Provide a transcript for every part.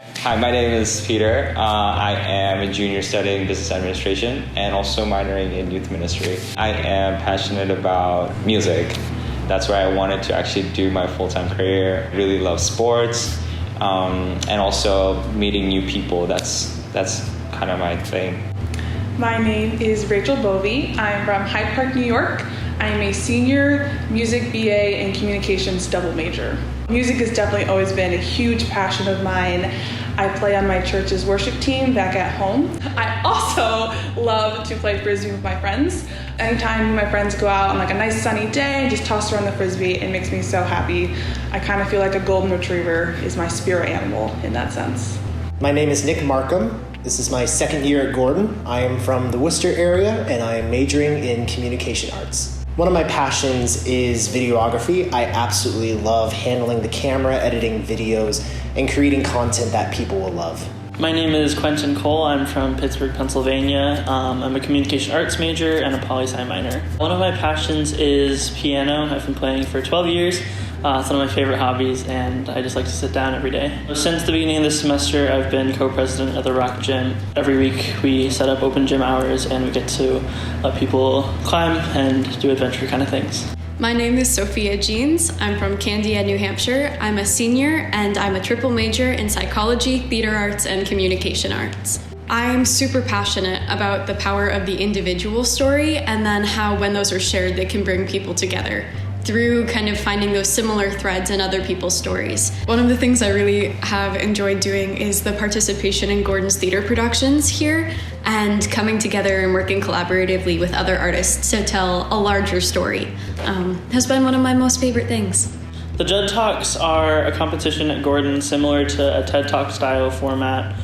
Hi, my name is Peter. I am a junior studying business administration and also minoring in youth ministry. I am passionate about music. That's where I wanted to actually do my full-time career. Really love sports and also meeting new people. That's kind of my thing. My name is Rachel Bovee. I'm from Hyde Park, New York. I'm a senior music BA and communications double major. Music has definitely always been a huge passion of mine. I play on my church's worship team back at home. I also love to play Frisbee with my friends. Anytime my friends go out on like a nice sunny day and just toss around the Frisbee, it makes me so happy. I kind of feel like a golden retriever is my spirit animal in that sense. My name is Nick Markham. This is my second year at Gordon. I am from the Worcester area and I am majoring in communication arts. One of my passions is videography. I absolutely love handling the camera, editing videos, and creating content that people will love. My name is Quentin Cole. I'm from Pittsburgh, Pennsylvania. I'm a communication arts major and a poli-sci minor. One of my passions is piano. I've been playing for 12 years. It's one of my favorite hobbies, and I just like to sit down every day. Since the beginning of this semester, I've been co-president of the Rock Gym. Every week, we set up open gym hours, and we get to let people climb and do adventure kind of things. My name is Sophia Jeans. I'm from Candia, New Hampshire. I'm a senior, and I'm a triple major in psychology, theater arts, and communication arts. I'm super passionate about the power of the individual story, and then how when those are shared, they can bring people together through kind of finding those similar threads in other people's stories. One of the things I really have enjoyed doing is the participation in Gordon's theater productions here and coming together and working collaboratively with other artists to tell a larger story has been one of my most favorite things. The JUD Talks are a competition at Gordon similar to a TED Talk style format.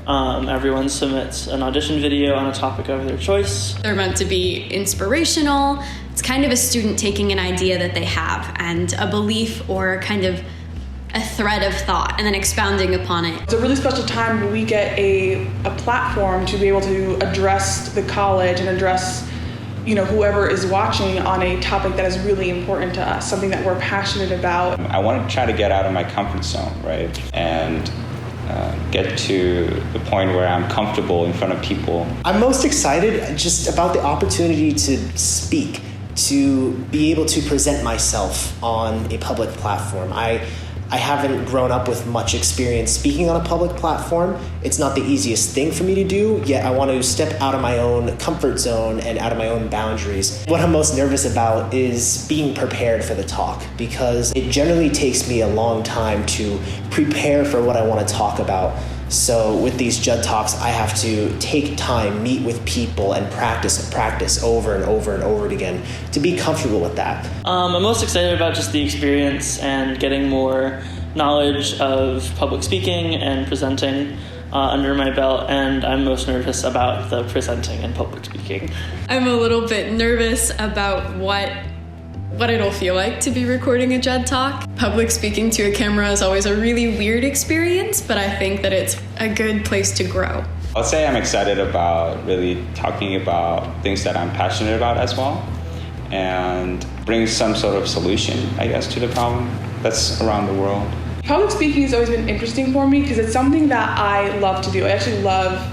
Everyone submits an audition video on a topic of their choice. They're meant to be inspirational. It's kind of a student taking an idea that they have and a belief or kind of a thread of thought and then expounding upon it. It's a really special time when we get a platform to be able to address the college and address whoever is watching on a topic that is really important to us, something that we're passionate about. I want to try to get out of my comfort zone, right? And get to the point where I'm comfortable in front of people. I'm most excited just about the opportunity to speak, to be able to present myself on a public platform. I haven't grown up with much experience speaking on a public platform. It's not the easiest thing for me to do, yet I want to step out of my own comfort zone and out of my own boundaries. What I'm most nervous about is being prepared for the talk, because it generally takes me a long time to prepare for what I want to talk about. So with these JUD Talks, I have to take time, meet with people, and practice over and over and over again to be comfortable with that. I'm most excited about just the experience and getting more knowledge of public speaking and presenting under my belt, and I'm most nervous about the presenting and public speaking. I'm a little bit nervous about what it'll feel like to be recording a JUD Talk. Public speaking to a camera is always a really weird experience, but I think that it's a good place to grow. I'll say I'm excited about really talking about things that I'm passionate about as well, and bring some sort of solution, I guess, to the problem that's around the world. Public speaking has always been interesting for me because it's something that I love to do. I actually love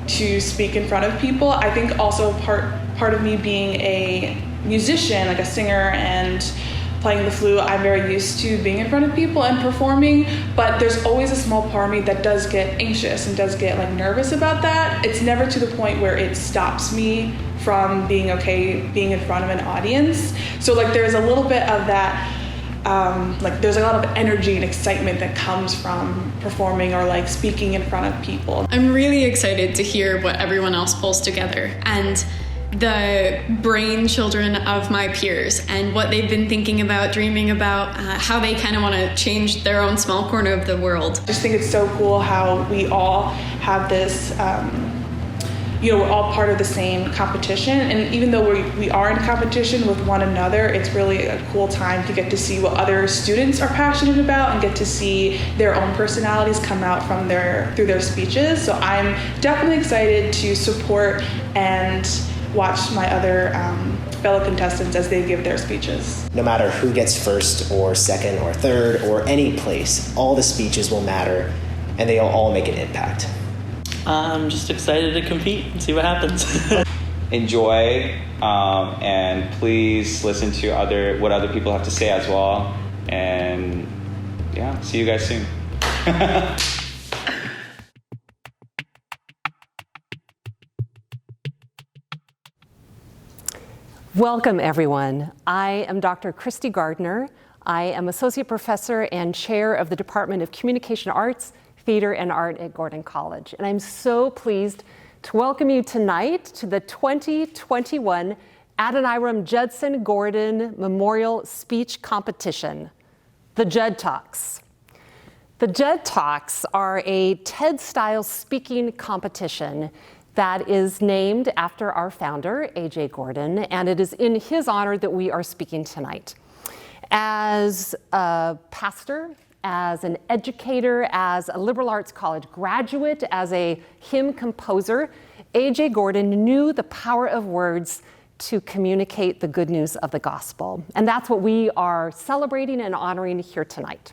to speak in front of people. I think also part of me being a musician, like a singer and playing the flute, I'm very used to being in front of people and performing, but there's always a small part of me that does get anxious and does get nervous about that. It's never to the point where it stops me from being okay being in front of an audience. So there's a little bit of that, there's a lot of energy and excitement that comes from performing or speaking in front of people. I'm really excited to hear what everyone else pulls together and the brain children of my peers and what they've been thinking about, dreaming about, how they kind of want to change their own small corner of the world. I just think it's so cool how we all have this, we're all part of the same competition. And even though we are in competition with one another, it's really a cool time to get to see what other students are passionate about and get to see their own personalities come out through their speeches. So I'm definitely excited to support and watch my other fellow contestants as they give their speeches. No matter who gets first or second or third or any place, all the speeches will matter. and they'll all make an impact. I'm just excited to compete and see what happens. Enjoy, and please listen to what other people have to say as well. And yeah, see you guys soon. Welcome, everyone. I am Dr. Christy Gardner. I am Associate Professor and Chair of the Department of Communication Arts, Theater, and Art at Gordon College. And I'm so pleased to welcome you tonight to the 2021 Adoniram Judson Gordon Memorial Speech Competition, the JUD Talks. The JUD Talks are a TED-style speaking competition that is named after our founder, A.J. Gordon, and it is in his honor that we are speaking tonight. As a pastor, as an educator, as a liberal arts college graduate, as a hymn composer, A.J. Gordon knew the power of words to communicate the good news of the gospel. And that's what we are celebrating and honoring here tonight.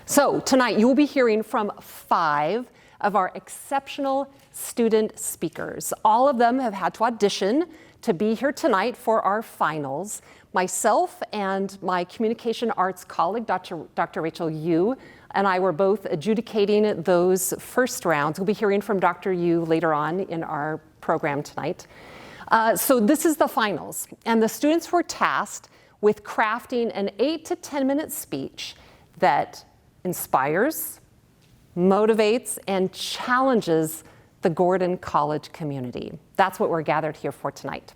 So tonight you will be hearing from 5 of our exceptional student speakers. All of them have had to audition to be here tonight for our finals. Myself and my communication arts colleague, Dr. Rachel Yu, and I were both adjudicating those first rounds. We'll be hearing from Dr. Yu later on in our program tonight. So this is the finals, and the students were tasked with crafting an 8 to 10 minute speech that inspires, motivates, and challenges the Gordon College community. That's what we're gathered here for tonight.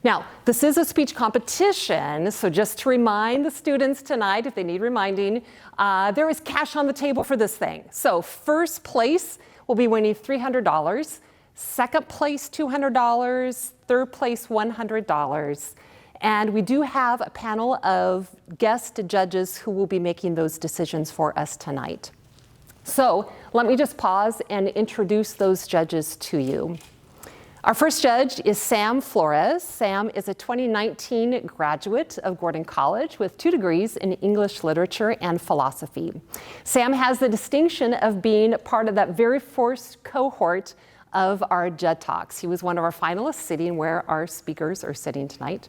Now, this is a speech competition, so just to remind the students tonight, if they need reminding, there is cash on the table for this thing. So first place will be winning $300, second place $200, third place $100, and we do have a panel of guest judges who will be making those decisions for us tonight. So let me just pause and introduce those judges to you. Our first judge is Sam Flores. Sam is a 2019 graduate of Gordon College with 2 degrees in English literature and philosophy. Sam has the distinction of being part of that very first cohort of our JUD Talks. He was one of our finalists, sitting where our speakers are sitting tonight.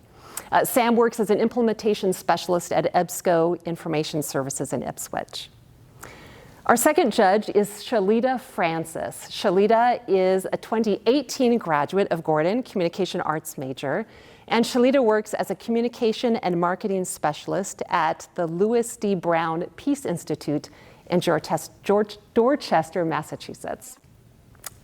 Sam works as an implementation specialist at EBSCO Information Services in Ipswich. Our second judge is Shalita Francis. Shalita is a 2018 graduate of Gordon, communication arts major, and Shalita works as a communication and marketing specialist at the Lewis D. Brown Peace Institute in Dorchester, Massachusetts.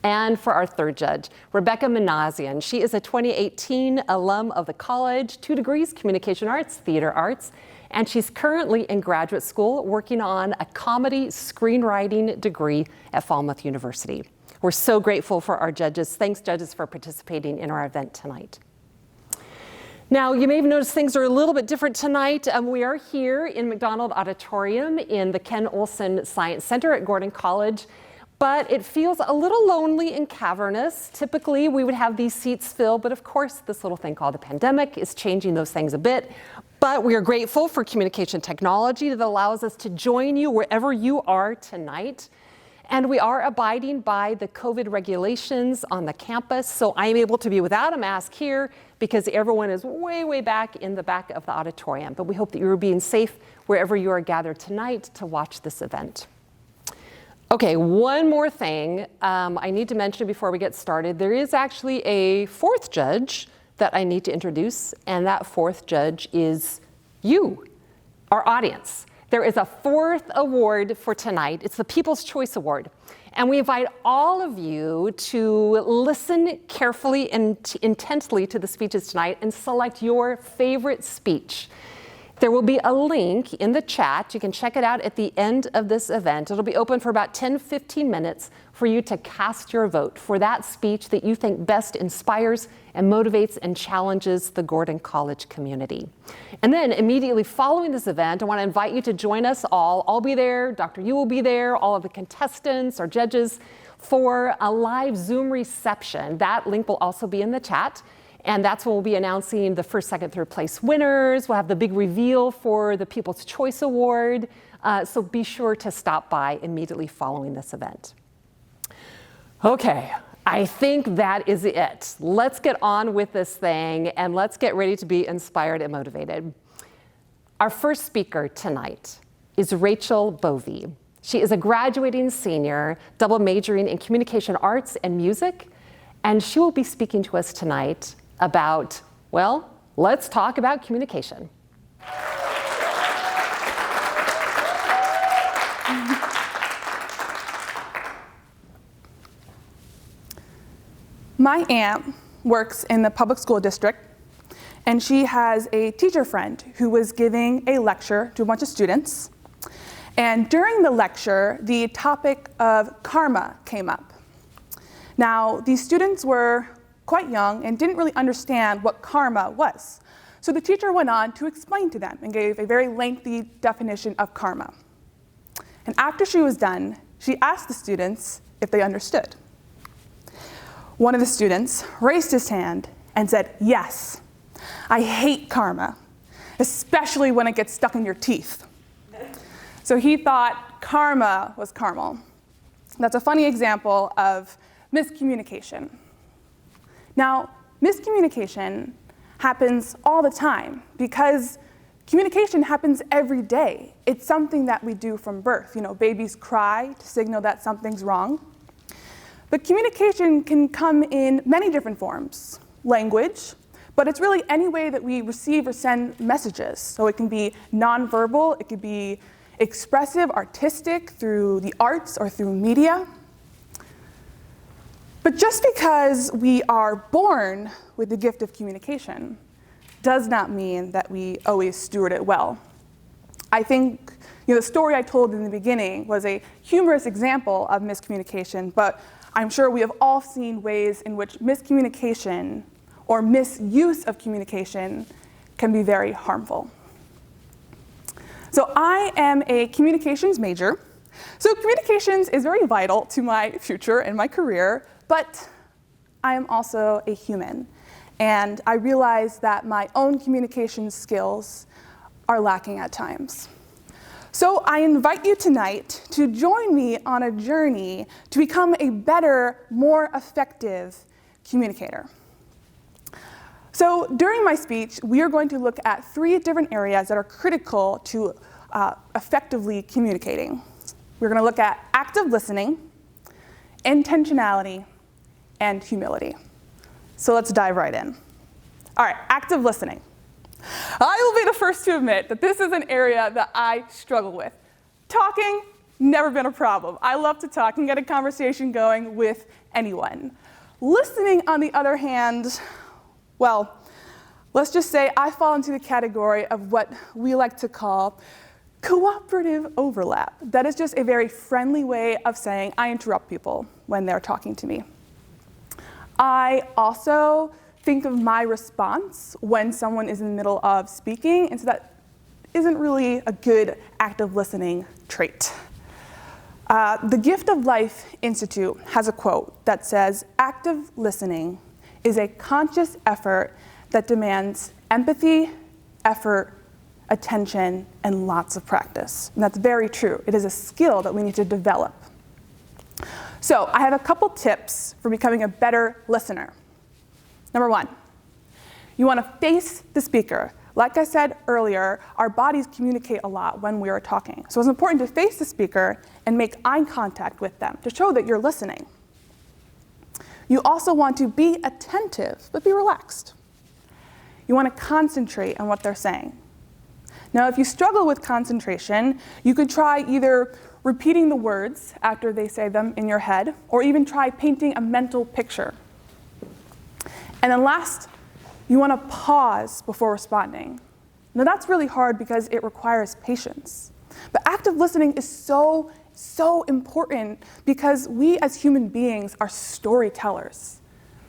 And for our third judge, Rebecca Manazian. She is a 2018 alum of the college, 2 degrees, communication arts, theater arts, and she's currently in graduate school working on a comedy screenwriting degree at Falmouth University. We're so grateful for our judges. Thanks, judges, for participating in our event tonight. Now, you may have noticed things are a little bit different tonight. We are here in McDonald Auditorium in the Ken Olson Science Center at Gordon College, but it feels a little lonely and cavernous. Typically, we would have these seats filled, but of course, this little thing called the pandemic is changing those things a bit. But we are grateful for communication technology that allows us to join you wherever you are tonight. And we are abiding by the COVID regulations on the campus, so I am able to be without a mask here because everyone is way, way back in the back of the auditorium. But we hope that you're being safe wherever you are gathered tonight to watch this event. Okay, one more thing I need to mention before we get started. There is actually a 4th judge that I need to introduce, and that 4th judge is you, our audience. There is a 4th award for tonight. It's the People's Choice Award. And we invite all of you to listen carefully and intently to the speeches tonight and select your favorite speech. There will be a link in the chat. You can check it out at the end of this event. It'll be open for about 10-15 minutes for you to cast your vote for that speech that you think best inspires and motivates and challenges the Gordon College community. And then immediately following this event, I want to invite you to join us all. I'll be there, Dr. Yu will be there, all of the contestants, our judges, for a live Zoom reception. That link will also be in the chat. And that's when we'll be announcing the first, second, third place winners. We'll have the big reveal for the People's Choice Award. So be sure to stop by immediately following this event. Okay, I think that is it. Let's get on with this thing and let's get ready to be inspired and motivated. Our first speaker tonight is Rachel Bovee. She is a graduating senior, double majoring in communication arts and music, and she will be speaking to us tonight about, well, let's talk about communication. My aunt works in the public school district, and she has a teacher friend who was giving a lecture to a bunch of students. And during the lecture, the topic of karma came up. Now, these students were quite young and didn't really understand what karma was. So the teacher went on to explain to them and gave a very lengthy definition of karma. And after she was done, she asked the students if they understood. One of the students raised his hand and said, "Yes, I hate karma, especially when it gets stuck in your teeth." So he thought karma was caramel. That's a funny example of miscommunication. Now, miscommunication happens all the time because communication happens every day. It's something that we do from birth. Babies cry to signal that something's wrong. But communication can come in many different forms. Language, but it's really any way that we receive or send messages. So it can be nonverbal, it could be expressive, artistic, through the arts or through media. But just because we are born with the gift of communication does not mean that we always steward it well. I think the story I told in the beginning was a humorous example of miscommunication, but I'm sure we have all seen ways in which miscommunication or misuse of communication can be very harmful. So I am a communications major. So communications is very vital to my future and my career, but I am also a human. And I realize that my own communication skills are lacking at times. So I invite you tonight to join me on a journey to become a better, more effective communicator. So during my speech, we are going to look at 3 different areas that are critical to effectively communicating. We're going to look at active listening, intentionality, and humility. So let's dive right in. All right, active listening. I will be the first to admit that this is an area that I struggle with. Talking, never been a problem. I love to talk and get a conversation going with anyone. Listening, on the other hand, well, let's just say I fall into the category of what we like to call cooperative overlap. That is just a very friendly way of saying I interrupt people when they're talking to me. I also think of my response when someone is in the middle of speaking, and so that isn't really a good active listening trait. The Gift of Life Institute has a quote that says, "Active listening is a conscious effort that demands empathy, effort, attention, and lots of practice." And that's very true. It is a skill that we need to develop. So I have a couple tips for becoming a better listener. Number 1, you want to face the speaker. Like I said earlier, our bodies communicate a lot when we are talking. So it's important to face the speaker and make eye contact with them to show that you're listening. You also want to be attentive, but be relaxed. You want to concentrate on what they're saying. Now, if you struggle with concentration, you could try either repeating the words after they say them in your head, or even try painting a mental picture. And then last, you want to pause before responding. Now that's really hard because it requires patience. But active listening is so important because we as human beings are storytellers.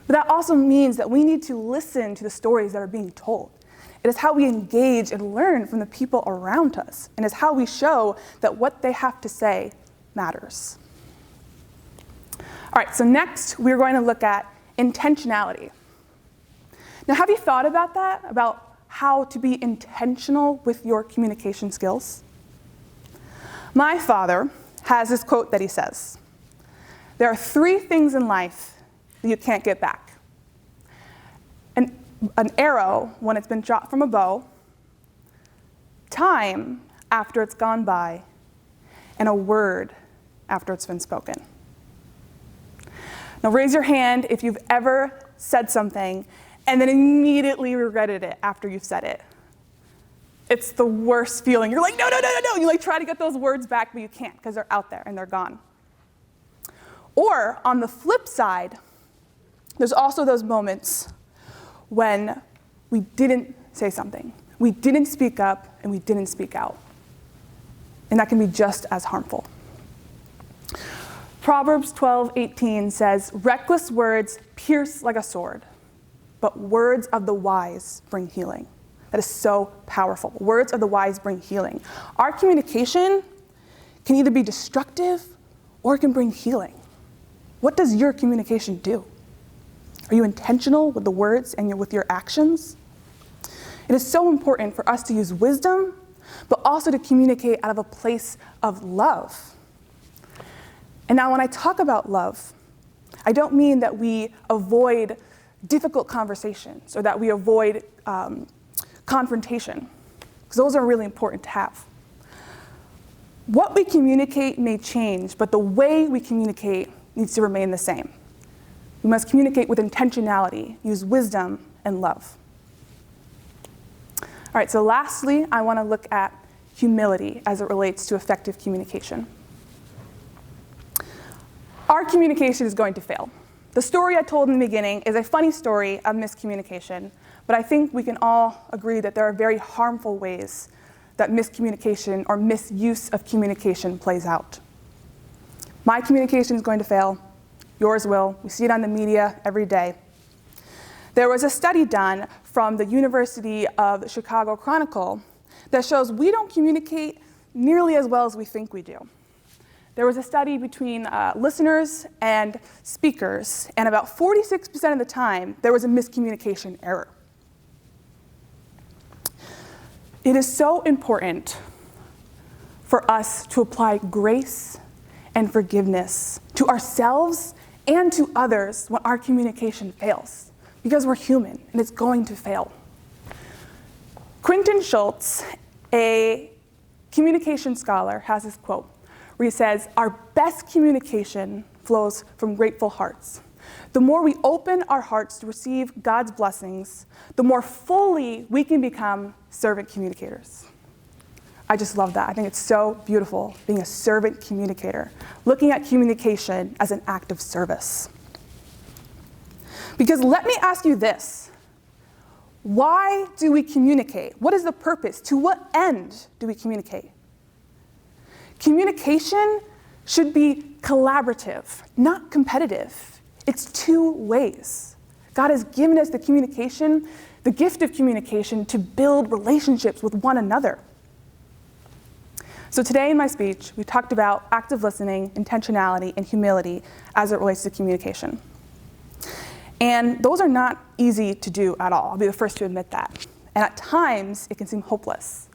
But that also means that we need to listen to the stories that are being told. It is how we engage and learn from the people around us, and it's how we show that what they have to say matters. All right, so next we're going to look at intentionality. Now, have you thought about that? About how to be intentional with your communication skills? My father has this quote that he says, "There are 3 things in life that you can't get back. An arrow when it's been shot from a bow, time after it's gone by, and a word after it's been spoken." Now raise your hand if you've ever said something and then immediately regretted it after you've said it. It's the worst feeling. You're like, no. You like try to get those words back, but you can't because they're out there and they're gone. Or on the flip side, there's also those moments when we didn't say something. We didn't speak up and we didn't speak out. And that can be just as harmful. Proverbs 12:18 says, "Reckless words pierce like a sword, but words of the wise bring healing." That is so powerful. Words of the wise bring healing. Our communication can either be destructive or it can bring healing. What does your communication do? Are you intentional with the words and with your actions? It is so important for us to use wisdom, but also to communicate out of a place of love. And now when I talk about love, I don't mean that we avoid difficult conversations or that we avoid confrontation, because those are really important to have. What we communicate may change, but the way we communicate needs to remain the same. We must communicate with intentionality, use wisdom and love. All right, so lastly, I want to look at humility as it relates to effective communication. Our communication is going to fail. The story I told in the beginning is a funny story of miscommunication, but I think we can all agree that there are very harmful ways that miscommunication or misuse of communication plays out. My communication is going to fail. Yours will. We see it on the media every day. There was a study done from the University of Chicago Chronicle that shows we don't communicate nearly as well as we think we do. There was a study between listeners and speakers, and about 46% of the time, there was a miscommunication error. It is so important for us to apply grace and forgiveness to ourselves and to others when our communication fails, because we're human and it's going to fail. Quentin Schultz, a communication scholar, has this quote where he says, "Our best communication flows from grateful hearts. The more we open our hearts to receive God's blessings, the more fully we can become servant communicators." I just love that. I think it's so beautiful, being a servant communicator, looking at communication as an act of service. Because let me ask you this. Why do we communicate? What is the purpose? To what end do we communicate? Communication should be collaborative, not competitive. It's 2 ways. God has given us the gift of communication to build relationships with one another. So today in my speech, we talked about active listening, intentionality, and humility as it relates to communication. And those are not easy to do at all. I'll be the first to admit that. And at times, it can seem hopeless.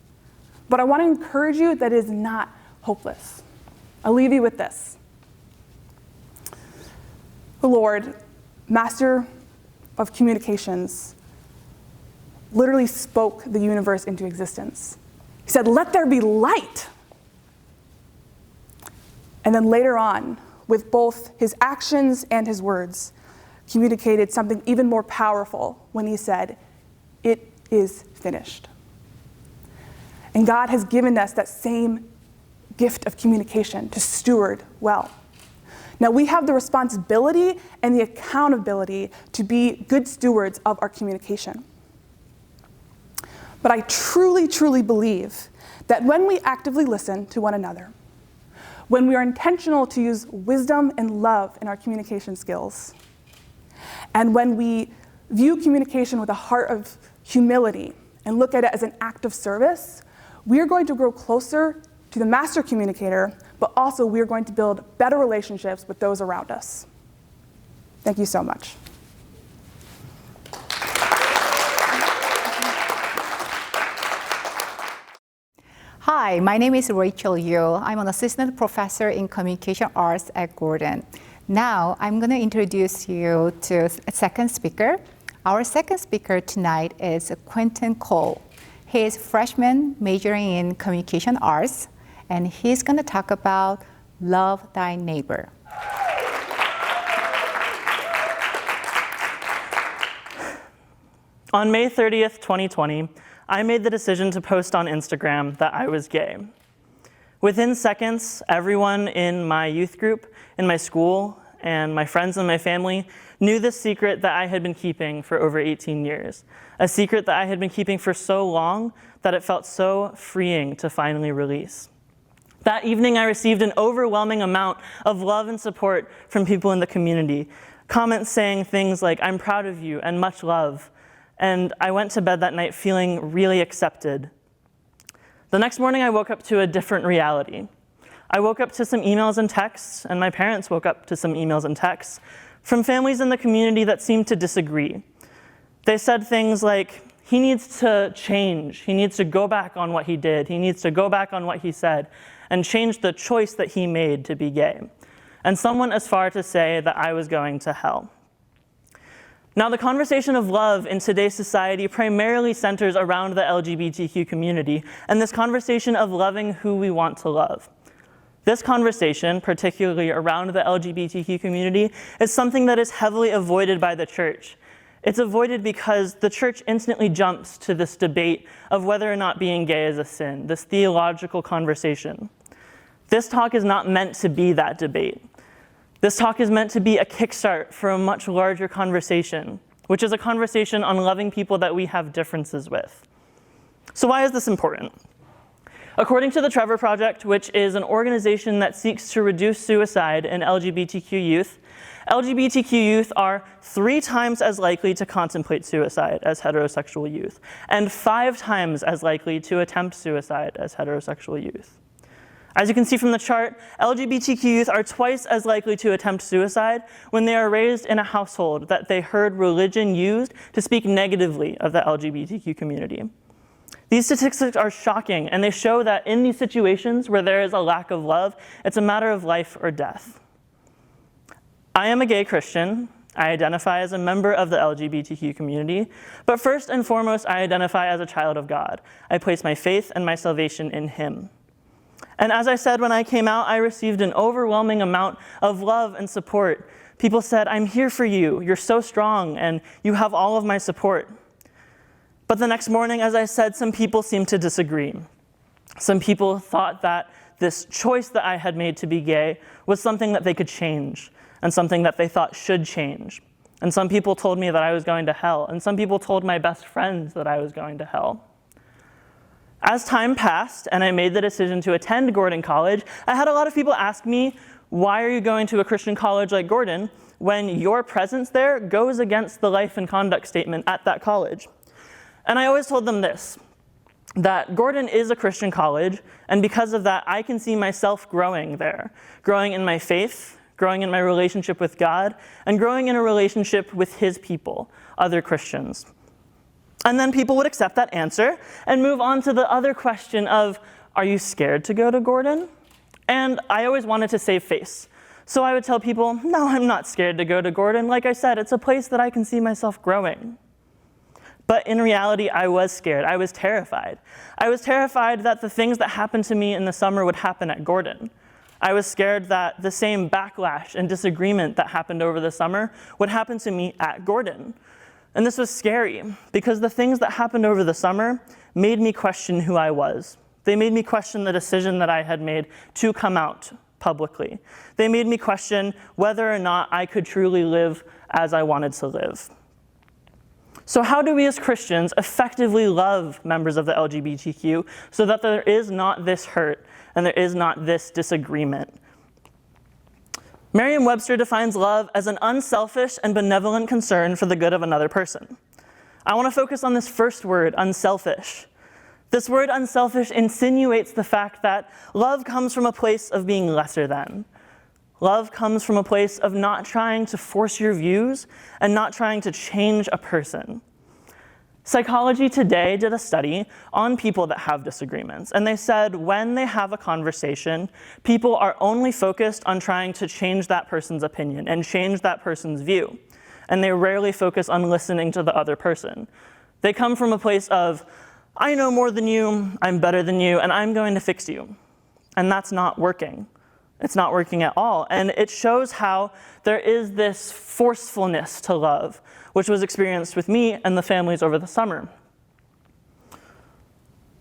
But I want to encourage you that it is not hopeless. I'll leave you with this. The Lord, master of communications, literally spoke the universe into existence. He said, "Let there be light." And then later on, with both his actions and his words, communicated something even more powerful when he said, "It is finished." And God has given us that same gift of communication to steward well. Now we have the responsibility and the accountability to be good stewards of our communication. But I truly, truly believe that when we actively listen to one another, when we are intentional to use wisdom and love in our communication skills, and when we view communication with a heart of humility and look at it as an act of service, we are going to grow closer to the master communicator, but also we are going to build better relationships with those around us. Thank you so much. Hi, my name is Rachel Yu. I'm an assistant professor in communication arts at Gordon. Now, I'm going to introduce you to a second speaker. Our second speaker tonight is Quentin Cole. He is a freshman majoring in communication arts, and he's going to talk about Love Thy Neighbor. On May 30th, 2020, I made the decision to post on Instagram that I was gay. Within seconds, everyone in my youth group, in my school, and my friends and my family knew this secret that I had been keeping for over 18 years. A secret that I had been keeping for so long that it felt so freeing to finally release. That evening, I received an overwhelming amount of love and support from people in the community. Comments saying things like, "I'm proud of you," and "much love." And I went to bed that night feeling really accepted. The next morning, I woke up to a different reality. I woke up to some emails and texts, and my parents woke up to some emails and texts from families in the community that seemed to disagree. They said things like, "He needs to change. He needs to go back on what he did. He needs to go back on what he said and change the choice that he made to be gay." And some went as far to say that I was going to hell. Now, the conversation of love in today's society primarily centers around the LGBTQ community, and this conversation of loving who we want to love. This conversation, particularly around the LGBTQ community, is something that is heavily avoided by the church. It's avoided because the church instantly jumps to this debate of whether or not being gay is a sin, this theological conversation. This talk is not meant to be that debate. This talk is meant to be a kickstart for a much larger conversation, which is a conversation on loving people that we have differences with. So why is this important? According to the Trevor Project, which is an organization that seeks to reduce suicide in LGBTQ youth are 3 times as likely to contemplate suicide as heterosexual youth, and 5 times as likely to attempt suicide as heterosexual youth. As you can see from the chart, LGBTQ youth are twice as likely to attempt suicide when they are raised in a household that they heard religion used to speak negatively of the LGBTQ community. These statistics are shocking, and they show that in these situations where there is a lack of love, it's a matter of life or death. I am a gay Christian. I identify as a member of the LGBTQ community, but first and foremost, I identify as a child of God. I place my faith and my salvation in Him. And as I said when I came out, I received an overwhelming amount of love and support. People said, "I'm here for you. You're so strong, and you have all of my support." But the next morning, as I said, some people seemed to disagree. Some people thought that this choice that I had made to be gay was something that they could change, and something that they thought should change. And some people told me that I was going to hell, and some people told my best friends that I was going to hell. As time passed and I made the decision to attend Gordon College, I had a lot of people ask me, "Why are you going to a Christian college like Gordon when your presence there goes against the life and conduct statement at that college?" And I always told them this, that Gordon is a Christian college, and because of that, I can see myself growing there, growing in my faith, growing in my relationship with God, and growing in a relationship with His people, other Christians. And then people would accept that answer and move on to the other question of, "Are you scared to go to Gordon?" And I always wanted to save face. So I would tell people, "No, I'm not scared to go to Gordon. Like I said, it's a place that I can see myself growing." But in reality, I was scared. I was terrified. I was terrified that the things that happened to me in the summer would happen at Gordon. I was scared that the same backlash and disagreement that happened over the summer would happen to me at Gordon. And this was scary because the things that happened over the summer made me question who I was. They made me question the decision that I had made to come out publicly. They made me question whether or not I could truly live as I wanted to live. So how do we as Christians effectively love members of the LGBTQ so that there is not this hurt and there is not this disagreement? Merriam-Webster defines love as an unselfish and benevolent concern for the good of another person. I want to focus on this first word, unselfish. This word unselfish insinuates the fact that love comes from a place of being lesser than. Love comes from a place of not trying to force your views and not trying to change a person. Psychology Today did a study on people that have disagreements, and they said when they have a conversation, people are only focused on trying to change that person's opinion and change that person's view, and they rarely focus on listening to the other person. They come from a place of, I know more than you, I'm better than you, and I'm going to fix you. And that's not working. It's not working at all. And it shows how there is this forcefulness to love, which was experienced with me and the families over the summer.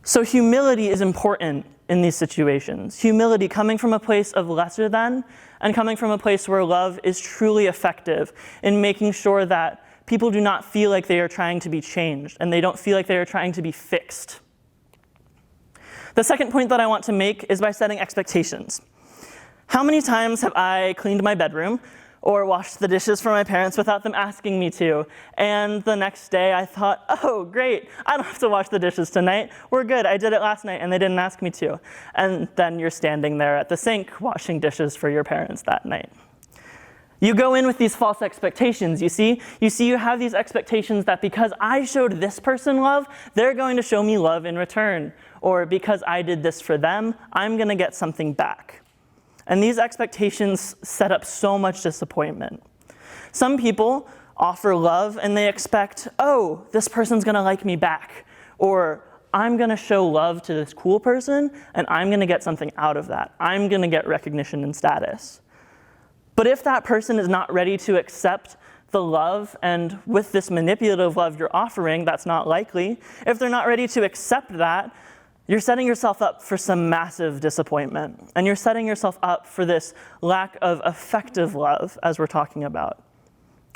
So humility is important in these situations. Humility coming from a place of lesser than and coming from a place where love is truly effective in making sure that people do not feel like they are trying to be changed and they don't feel like they are trying to be fixed. The second point that I want to make is by setting expectations. How many times have I cleaned my bedroom or washed the dishes for my parents without them asking me to? And the next day I thought, oh, great, I don't have to wash the dishes tonight. We're good, I did it last night and they didn't ask me to. And then you're standing there at the sink washing dishes for your parents that night. You go in with these false expectations, you see? You have these expectations that because I showed this person love, they're going to show me love in return. Or because I did this for them, I'm gonna get something back. And these expectations set up so much disappointment. Some people offer love and they expect, oh, this person's gonna like me back. Or I'm gonna show love to this cool person and I'm gonna get something out of that. I'm gonna get recognition and status. But if that person is not ready to accept the love, and with this manipulative love you're offering, that's not likely, if they're not ready to accept that, you're setting yourself up for some massive disappointment. And you're setting yourself up for this lack of effective love, as we're talking about.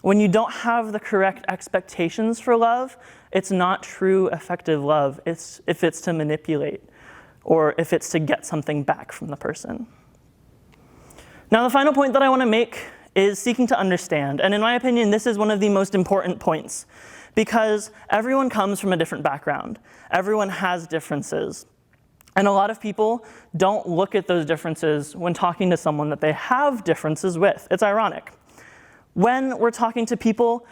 When you don't have the correct expectations for love, it's not true effective love. If it's to manipulate, or if it's to get something back from the person. Now, the final point that I want to make is seeking to understand. And in my opinion, this is one of the most important points because everyone comes from a different background. Everyone has differences. And a lot of people don't look at those differences when talking to someone that they have differences with. It's ironic. When we're talking to people,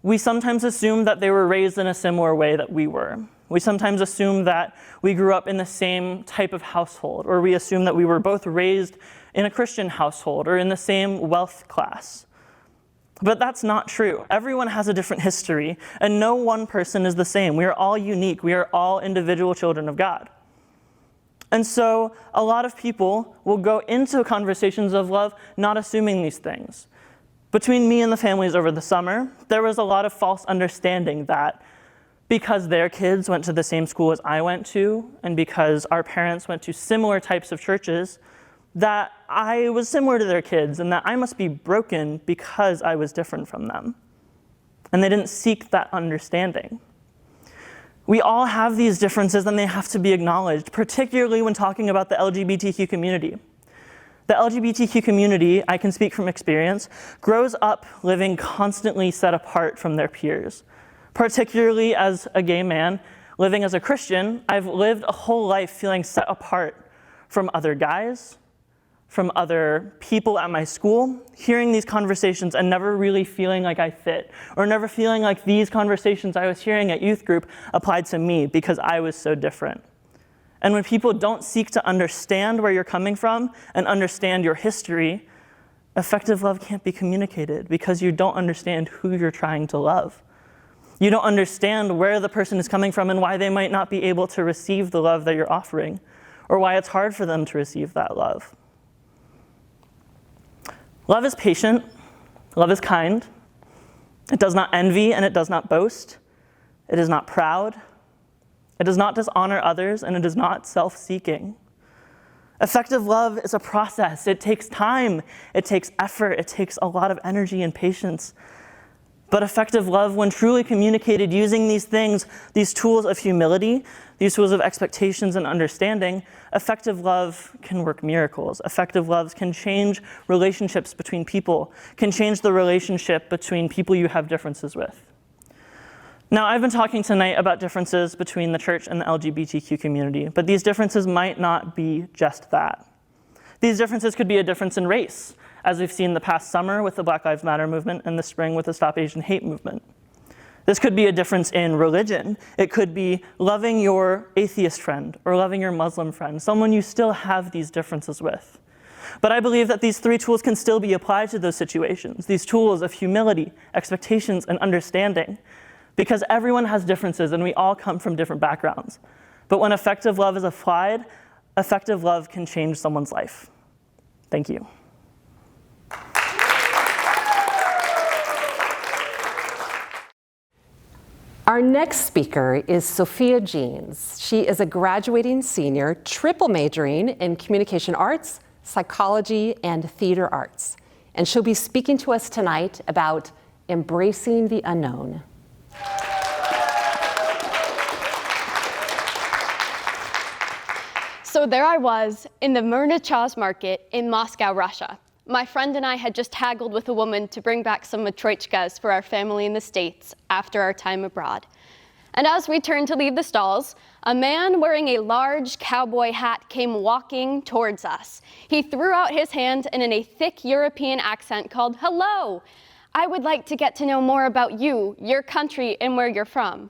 we sometimes assume that they were raised in a similar way that we were. We sometimes assume that we grew up in the same type of household, or we assume that we were both raised in a Christian household or in the same wealth class. But that's not true. Everyone has a different history, and no one person is the same. We are all unique. We are all individual children of God. And so a lot of people will go into conversations of love not assuming these things. Between me and the families over the summer, there was a lot of false understanding that because their kids went to the same school as I went to, and because our parents went to similar types of churches, that I was similar to their kids and that I must be broken because I was different from them. And they didn't seek that understanding. We all have these differences and they have to be acknowledged, particularly when talking about the LGBTQ community. The LGBTQ community, I can speak from experience, grows up living constantly set apart from their peers. Particularly as a gay man, living as a Christian, I've lived a whole life feeling set apart from other guys, from other people at my school, hearing these conversations and never really feeling like I fit, or never feeling like these conversations I was hearing at youth group applied to me because I was so different. And when people don't seek to understand where you're coming from and understand your history, effective love can't be communicated because you don't understand who you're trying to love. You don't understand where the person is coming from and why they might not be able to receive the love that you're offering, or why it's hard for them to receive that love. Love is patient, love is kind, it does not envy and it does not boast, it is not proud, it does not dishonor others, and it is not self-seeking. Effective love is a process. It takes time, it takes effort, it takes a lot of energy and patience. But effective love, when truly communicated using these things, these tools of humility, these tools of expectations and understanding, effective love can work miracles. Effective love can change relationships between people, can change the relationship between people you have differences with. Now, I've been talking tonight about differences between the church and the LGBTQ community, but these differences might not be just that. These differences could be a difference in race, as we've seen the past summer with the Black Lives Matter movement and the spring with the Stop Asian Hate movement. This could be a difference in religion. It could be loving your atheist friend or loving your Muslim friend, someone you still have these differences with. But I believe that these three tools can still be applied to those situations, these tools of humility, expectations, and understanding, because everyone has differences and we all come from different backgrounds. But when effective love is applied, effective love can change someone's life. Thank you. Our next speaker is Sophia Jeans. She is a graduating senior, triple majoring in communication arts, psychology, and theater arts. And she'll be speaking to us tonight about embracing the unknown. So there I was in the Myrna-Chaz market in Moscow, Russia. My friend and I had just haggled with a woman to bring back some matryoshkas for our family in the States after our time abroad. And as we turned to leave the stalls, a man wearing a large cowboy hat came walking towards us. He threw out his hand and in a thick European accent called, "Hello, I would like to get to know more about you, your country, and where you're from."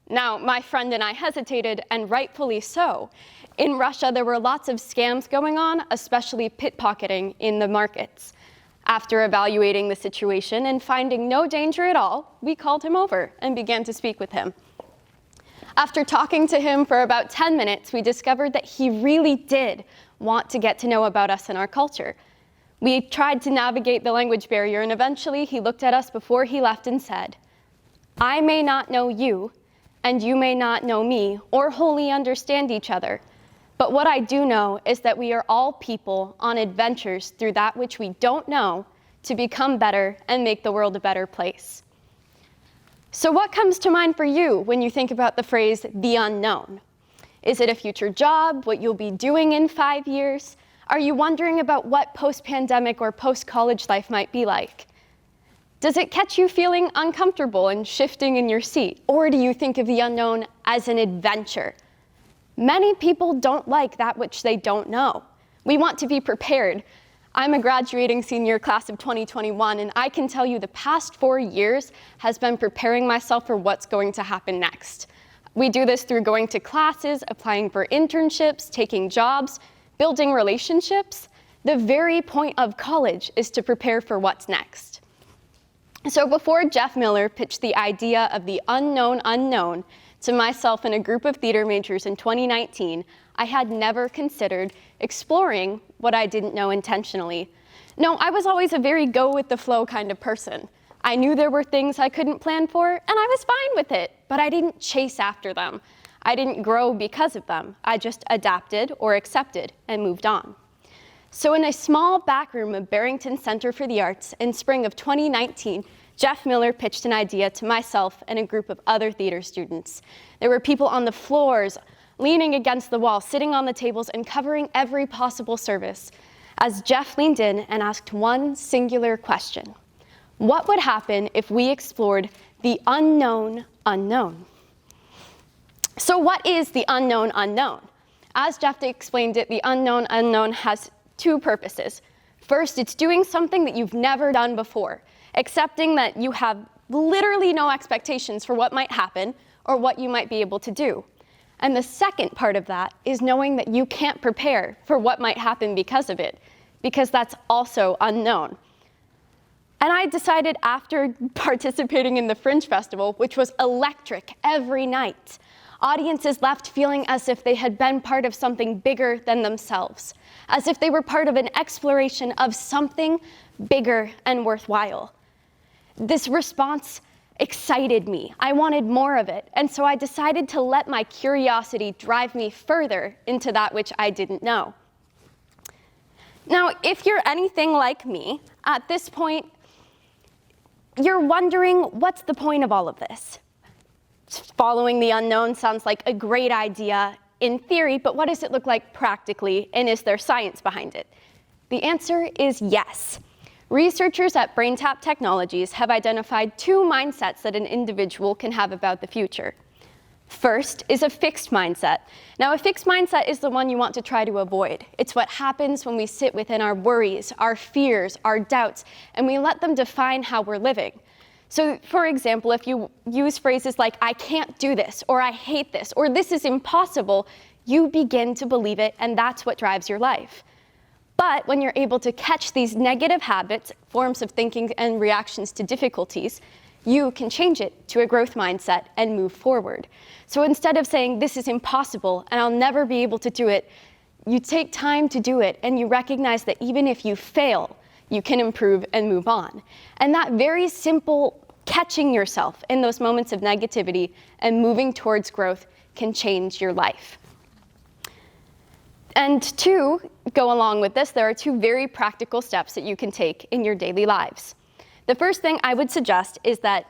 Now, my friend and I hesitated, and rightfully so. In Russia, there were lots of scams going on, especially pickpocketing in the markets. After evaluating the situation and finding no danger at all, we called him over and began to speak with him. After talking to him for about 10 minutes, we discovered that he really did want to get to know about us and our culture. We tried to navigate the language barrier, and eventually he looked at us before he left and said, "I may not know you, and you may not know me or wholly understand each other. But what I do know is that we are all people on adventures through that which we don't know to become better and make the world a better place." So what comes to mind for you when you think about the phrase, the unknown? Is it a future job, what you'll be doing in 5 years? Are you wondering about what post-pandemic or post-college life might be like? Does it catch you feeling uncomfortable and shifting in your seat? Or do you think of the unknown as an adventure? Many people don't like that which they don't know. We want to be prepared. I'm a graduating senior class of 2021, and I can tell you the past 4 years has been preparing myself for what's going to happen next. We do this through going to classes, applying for internships, taking jobs, building relationships. The very point of college is to prepare for what's next. So before Jeff Miller pitched the idea of the unknown unknown to myself and a group of theater majors in 2019, I had never considered exploring what I didn't know intentionally. No, I was always a very go-with-the-flow kind of person. I knew there were things I couldn't plan for, and I was fine with it, but I didn't chase after them. I didn't grow because of them. I just adapted or accepted and moved on. So in a small back room of Barrington Center for the Arts in spring of 2019, Jeff Miller pitched an idea to myself and a group of other theater students. There were people on the floors, leaning against the wall, sitting on the tables, and covering every possible service, as Jeff leaned in and asked one singular question. What would happen if we explored the unknown unknown? So what is the unknown unknown? As Jeff explained it, the unknown unknown has two purposes. First, it's doing something that you've never done before, accepting that you have literally no expectations for what might happen or what you might be able to do. And the second part of that is knowing that you can't prepare for what might happen because of it, because that's also unknown. And I decided after participating in the Fringe Festival, which was electric every night, audiences left feeling as if they had been part of something bigger than themselves, as if they were part of an exploration of something bigger and worthwhile. This response excited me. I wanted more of it, and so I decided to let my curiosity drive me further into that which I didn't know. Now, if you're anything like me, at this point, you're wondering, what's the point of all of this? Following the unknown sounds like a great idea in theory, but what does it look like practically, and is there science behind it? The answer is yes. Researchers at BrainTap Technologies have identified two mindsets that an individual can have about the future. First is a fixed mindset. Now, a fixed mindset is the one you want to try to avoid. It's what happens when we sit within our worries, our fears, our doubts, and we let them define how we're living. So for example, if you use phrases like, I can't do this, or I hate this, or this is impossible, you begin to believe it, and that's what drives your life. But when you're able to catch these negative habits, forms of thinking and reactions to difficulties, you can change it to a growth mindset and move forward. So instead of saying, this is impossible and I'll never be able to do it, you take time to do it and you recognize that even if you fail, you can improve and move on. And that very simple catching yourself in those moments of negativity and moving towards growth can change your life. And to go along with this, there are two very practical steps that you can take in your daily lives. The first thing I would suggest is that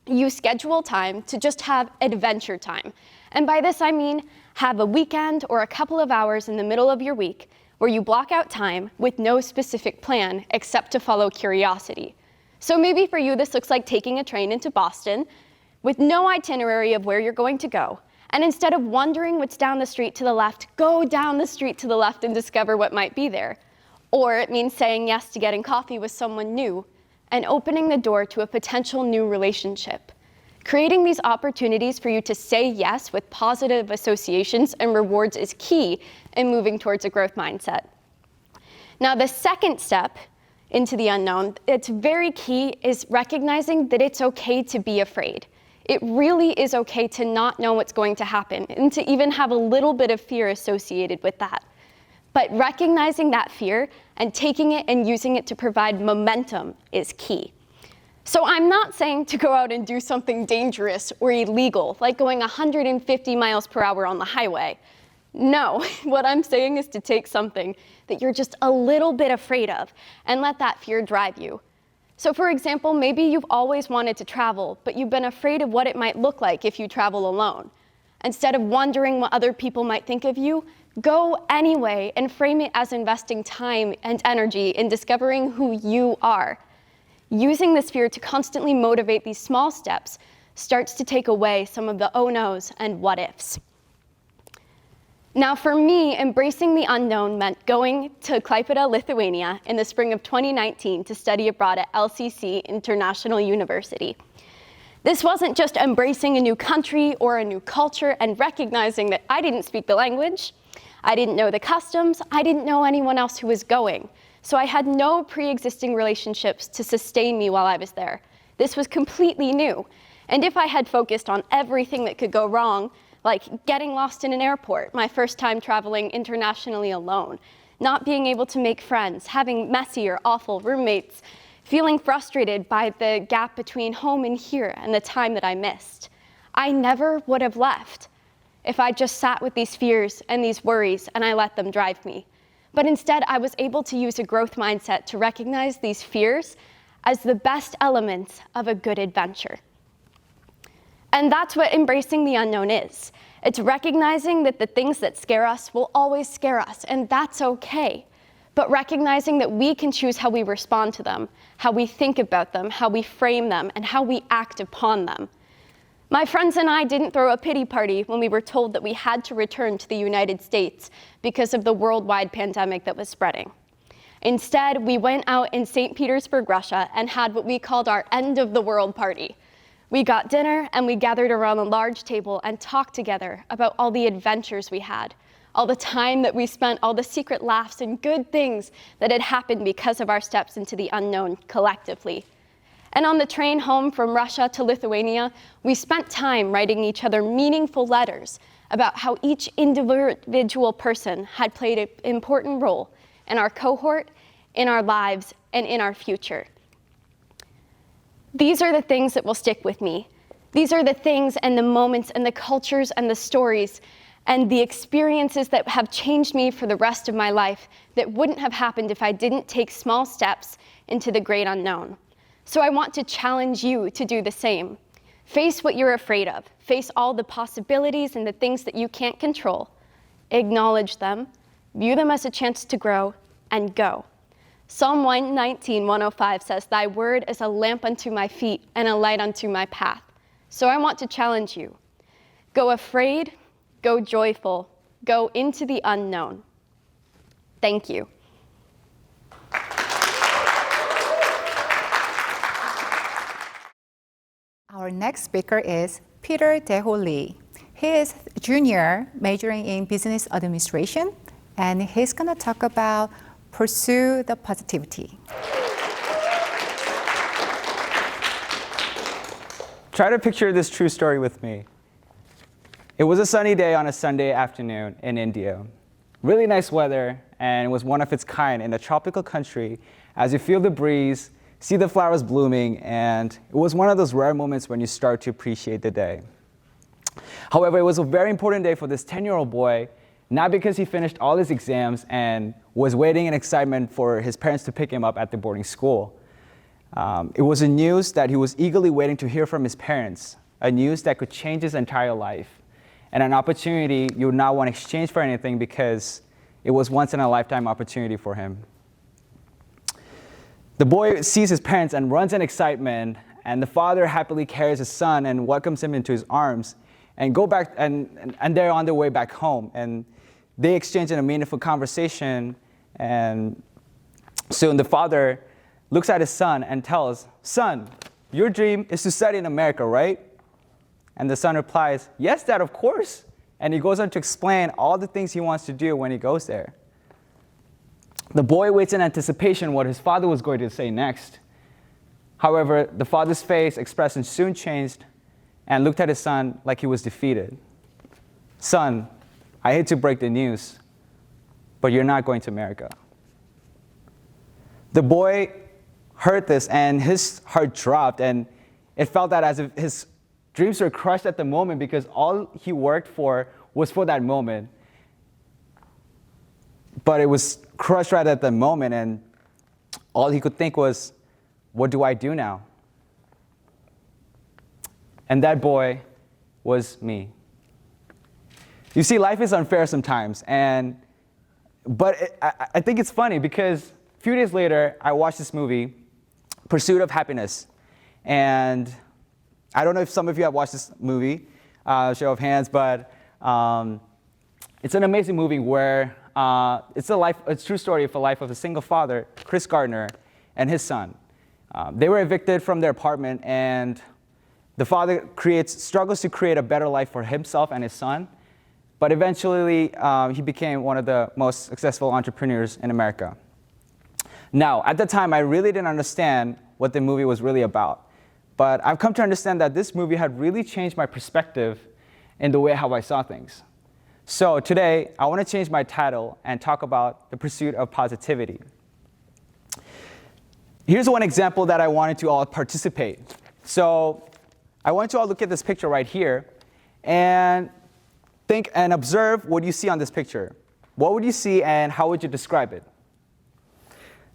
you schedule time to just have adventure time. And by this I mean have a weekend or a couple of hours in the middle of your week where you block out time with no specific plan except to follow curiosity. So maybe for you this looks like taking a train into Boston with no itinerary of where you're going to go. And instead of wondering what's down the street to the left, go down the street to the left and discover what might be there. Or it means saying yes to getting coffee with someone new and opening the door to a potential new relationship. Creating these opportunities for you to say yes with positive associations and rewards is key in moving towards a growth mindset. Now, the second step into the unknown, it's very key, is recognizing that it's okay to be afraid. It really is okay to not know what's going to happen and to even have a little bit of fear associated with that. But recognizing that fear and taking it and using it to provide momentum is key. So I'm not saying to go out and do something dangerous or illegal, like going 150 miles per hour on the highway. No, what I'm saying is to take something that you're just a little bit afraid of and let that fear drive you. So for example, maybe you've always wanted to travel, but you've been afraid of what it might look like if you travel alone. Instead of wondering what other people might think of you, go anyway and frame it as investing time and energy in discovering who you are. Using this fear to constantly motivate these small steps starts to take away some of the oh no's and what ifs. Now for me, embracing the unknown meant going to Klaipėda, Lithuania in the spring of 2019 to study abroad at LCC International University. This wasn't just embracing a new country or a new culture and recognizing that I didn't speak the language, I didn't know the customs, I didn't know anyone else who was going. So I had no pre-existing relationships to sustain me while I was there. This was completely new. And if I had focused on everything that could go wrong, like getting lost in an airport, my first time traveling internationally alone, not being able to make friends, having messy or awful roommates, feeling frustrated by the gap between home and here and the time that I missed, I never would have left if I just sat with these fears and these worries and I let them drive me. But instead, I was able to use a growth mindset to recognize these fears as the best elements of a good adventure. And that's what embracing the unknown is. It's recognizing that the things that scare us will always scare us, and that's okay. But recognizing that we can choose how we respond to them, how we think about them, how we frame them, and how we act upon them. My friends and I didn't throw a pity party when we were told that we had to return to the United States because of the worldwide pandemic that was spreading. Instead, we went out in St. Petersburg, Russia, and had what we called our end of the world party. We got dinner and we gathered around a large table and talked together about all the adventures we had, all the time that we spent, all the secret laughs and good things that had happened because of our steps into the unknown collectively. And on the train home from Russia to Lithuania, we spent time writing each other meaningful letters about how each individual person had played an important role in our cohort, in our lives, and in our future. These are the things that will stick with me. These are the things and the moments and the cultures and the stories and the experiences that have changed me for the rest of my life that wouldn't have happened if I didn't take small steps into the great unknown. So I want to challenge you to do the same. Face what you're afraid of. Face all the possibilities and the things that you can't control. Acknowledge them, view them as a chance to grow, and go. Psalm 119:105 says, "Thy word is a lamp unto my feet and a light unto my path." So I want to challenge you. Go afraid, go joyful, go into the unknown. Thank you. Our next speaker is Peter Daeho Lee. He is a junior majoring in business administration, and he's going to talk about pursue the positivity. Try to picture this true story with me. It was a sunny day on a Sunday afternoon in India. Really nice weather, and it was one of its kind in a tropical country as you feel the breeze, see the flowers blooming, and it was one of those rare moments when you start to appreciate the day. However, it was a very important day for this 10-year-old boy, not because he finished all his exams and was waiting in excitement for his parents to pick him up at the boarding school. It was a news that he was eagerly waiting to hear from his parents, a news that could change his entire life, and an opportunity you would not want to exchange for anything because it was once in a lifetime opportunity for him. The boy sees his parents and runs in excitement, and the father happily carries his son and welcomes him into his arms and go back and they're on their way back home, and they exchange in a meaningful conversation, and soon the father looks at his son and tells, "Son, your dream is to study in America, right?" And the son replies, "Yes, Dad, of course." And he goes on to explain all the things he wants to do when he goes there. The boy waits in anticipation what his father was going to say next. However, the father's face expression soon changed and looked at his son like he was defeated. "Son, I hate to break the news, but you're not going to America." The boy heard this and his heart dropped, and it felt that as if his dreams were crushed at the moment because all he worked for was for that moment. But it was crushed right at the moment, and all he could think was, what do I do now? And that boy was me. You see, life is unfair sometimes, but I think it's funny because a few days later, I watched this movie, Pursuit of Happiness. And I don't know if some of you have watched this movie, show of hands, but it's an amazing movie where it's a true story of the life of a single father, Christy Gardner, and his son. They were evicted from their apartment, and the father struggles to create a better life for himself and his son, but eventually he became one of the most successful entrepreneurs in America. Now, at the time, I really didn't understand what the movie was really about, but I've come to understand that this movie had really changed my perspective in the way how I saw things. So today, I want to change my title and talk about the pursuit of positivity. Here's one example that I wanted to all participate. So I want you all to look at this picture right here and think and observe what you see on this picture. What would you see and how would you describe it?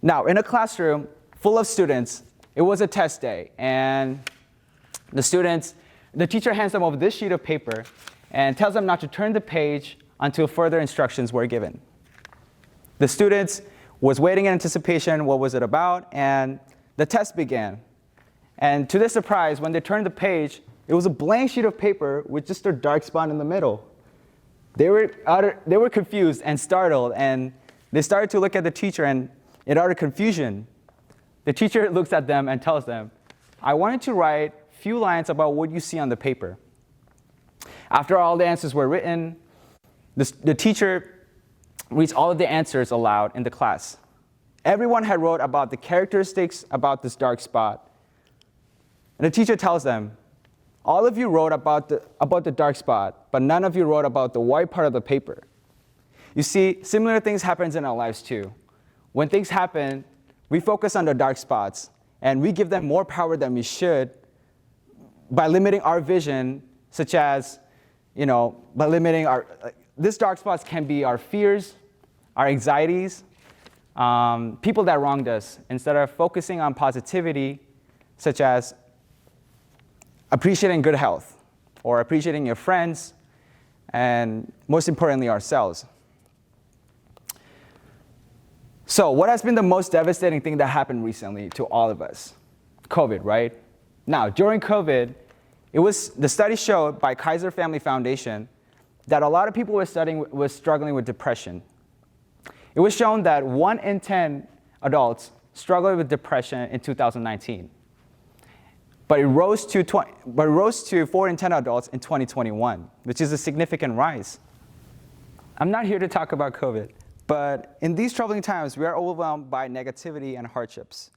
Now, in a classroom full of students, it was a test day, and the teacher hands them over this sheet of paper and tells them not to turn the page until further instructions were given. The students was waiting in anticipation, what was it about, and the test began. And to their surprise, when they turned the page, it was a blank sheet of paper with just a dark spot in the middle. They were confused and startled, and they started to look at the teacher, and in utter confusion, the teacher looks at them and tells them, "I wanted to write a few lines about what you see on the paper." After all the answers were written, the teacher reads all of the answers aloud in the class. Everyone had wrote about the characteristics about this dark spot. And the teacher tells them, "All of you wrote about the dark spot, but none of you wrote about the white part of the paper." You see, similar things happen in our lives too. When things happen, we focus on the dark spots, and we give them more power than we should by limiting our vision, such as, by limiting these dark spots can be our fears, our anxieties, people that wronged us, instead of focusing on positivity, such as appreciating good health, or appreciating your friends, and most importantly, ourselves. So what has been the most devastating thing that happened recently to all of us? COVID, right? Now, during COVID, the study showed by Kaiser Family Foundation that a lot of people were struggling with depression. It was shown that 1 in 10 adults struggled with depression in 2019. but it rose to 4 in 10 adults in 2021, which is a significant rise. I'm not here to talk about COVID, but in these troubling times, we are overwhelmed by negativity and hardships.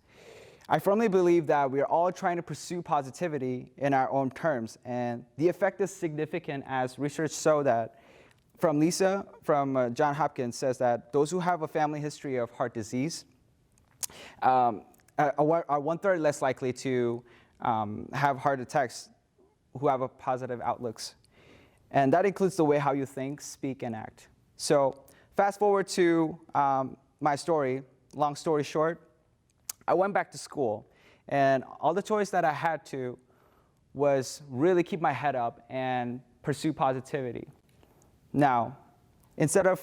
I firmly believe that we are all trying to pursue positivity in our own terms, and the effect is significant, as research shows that from Lisa from Johns Hopkins says that those who have a family history of heart disease are 1/3 less likely to have heart attacks who have a positive outlooks. And that includes the way how you think, speak, and act. So fast forward to my story, long story short, I went back to school, and all the choice that I had to was really keep my head up and pursue positivity. Now, instead of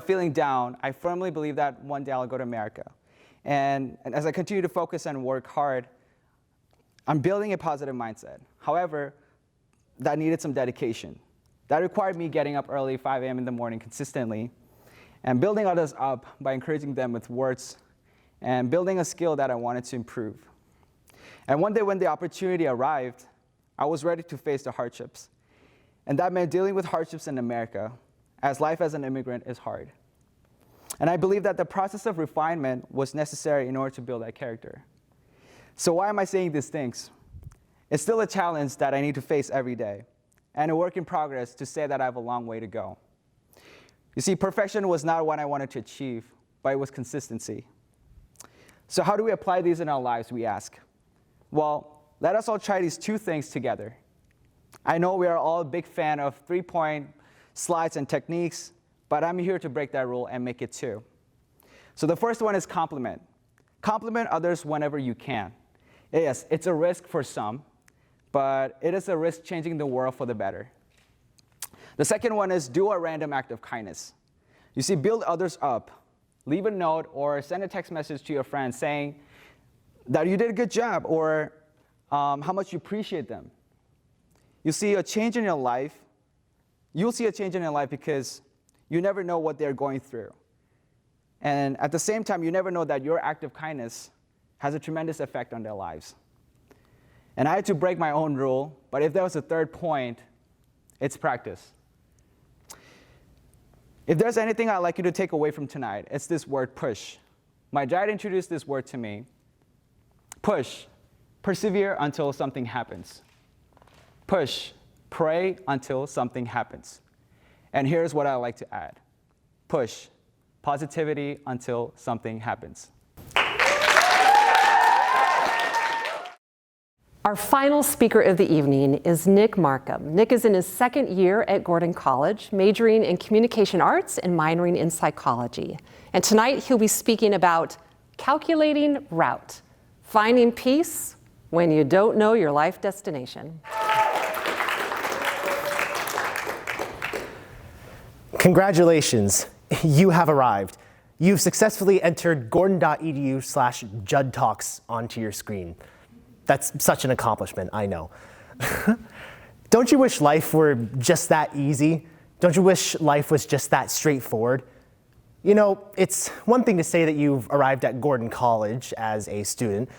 feeling down, I firmly believe that one day I'll go to America. And as I continue to focus and work hard, I'm building a positive mindset. However, that needed some dedication. That required me getting up early, 5 a.m. in the morning consistently, and building others up by encouraging them with words and building a skill that I wanted to improve. And one day when the opportunity arrived, I was ready to face the hardships. And that meant dealing with hardships in America, as life as an immigrant is hard. And I believe that the process of refinement was necessary in order to build that character. So why am I saying these things? It's still a challenge that I need to face every day, and a work in progress to say that I have a long way to go. You see, perfection was not what I wanted to achieve, but it was consistency. So how do we apply these in our lives, we ask? Well, let us all try these two things together. I know we are all a big fan of 3-point slides and techniques, but I'm here to break that rule and make it 2. So the first one is compliment. Compliment others whenever you can. Yes, it's a risk for some, but it is a risk changing the world for the better. The second one is do a random act of kindness. You see, build others up. Leave a note or send a text message to your friends saying that you did a good job or how much you appreciate them. You'll see a change in your life. You'll see a change in your life because you never know what they're going through. And at the same time, you never know that your act of kindness has a tremendous effect on their lives. And I had to break my own rule, but if there was a third point, it's practice. If there's anything I'd like you to take away from tonight, it's this word push. My dad introduced this word to me. Push, persevere until something happens. Push, pray until something happens. And here's what I like to add. Push, positivity until something happens. Our final speaker of the evening is Nick Markham. Nick is in his second year at Gordon College, majoring in communication arts and minoring in psychology. And tonight he'll be speaking about calculating route, finding peace when you don't know your life destination. Congratulations, you have arrived. You've successfully entered gordon.edu/JUD Talks onto your screen. That's such an accomplishment, I know. Don't you wish life were just that easy? Don't you wish life was just that straightforward? You know, it's one thing to say that you've arrived at Gordon College as a student,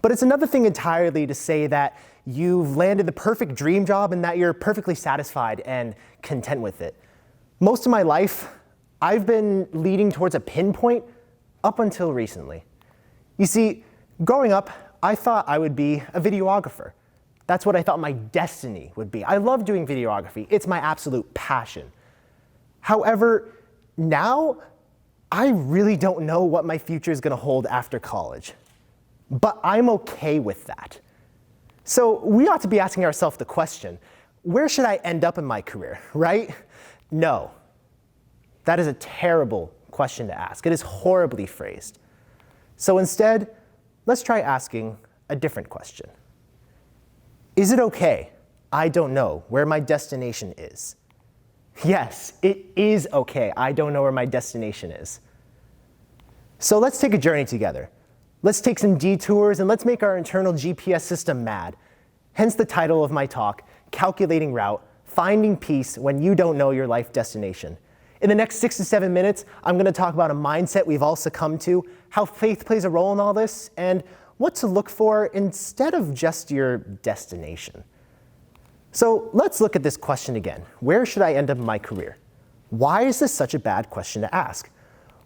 but it's another thing entirely to say that you've landed the perfect dream job and that you're perfectly satisfied and content with it. Most of my life, I've been leading towards a pinpoint up until recently. You see, growing up, I thought I would be a videographer. That's what I thought my destiny would be. I love doing videography. It's my absolute passion. However, now I really don't know what my future is going to hold after college. But I'm okay with that. So we ought to be asking ourselves the question, where should I end up in my career, right? No. That is a terrible question to ask. It is horribly phrased. So instead, let's try asking a different question. Is it okay? I don't know where my destination is. Yes, it is okay. I don't know where my destination is. So let's take a journey together. Let's take some detours and let's make our internal GPS system mad. Hence the title of my talk, Calculating Route, Finding Peace When You Don't Know Your Life Destination. In the next 6 to 7 minutes, I'm going to talk about a mindset we've all succumbed to, how faith plays a role in all this, and what to look for instead of just your destination. So let's look at this question again. Where should I end up in my career? Why is this such a bad question to ask?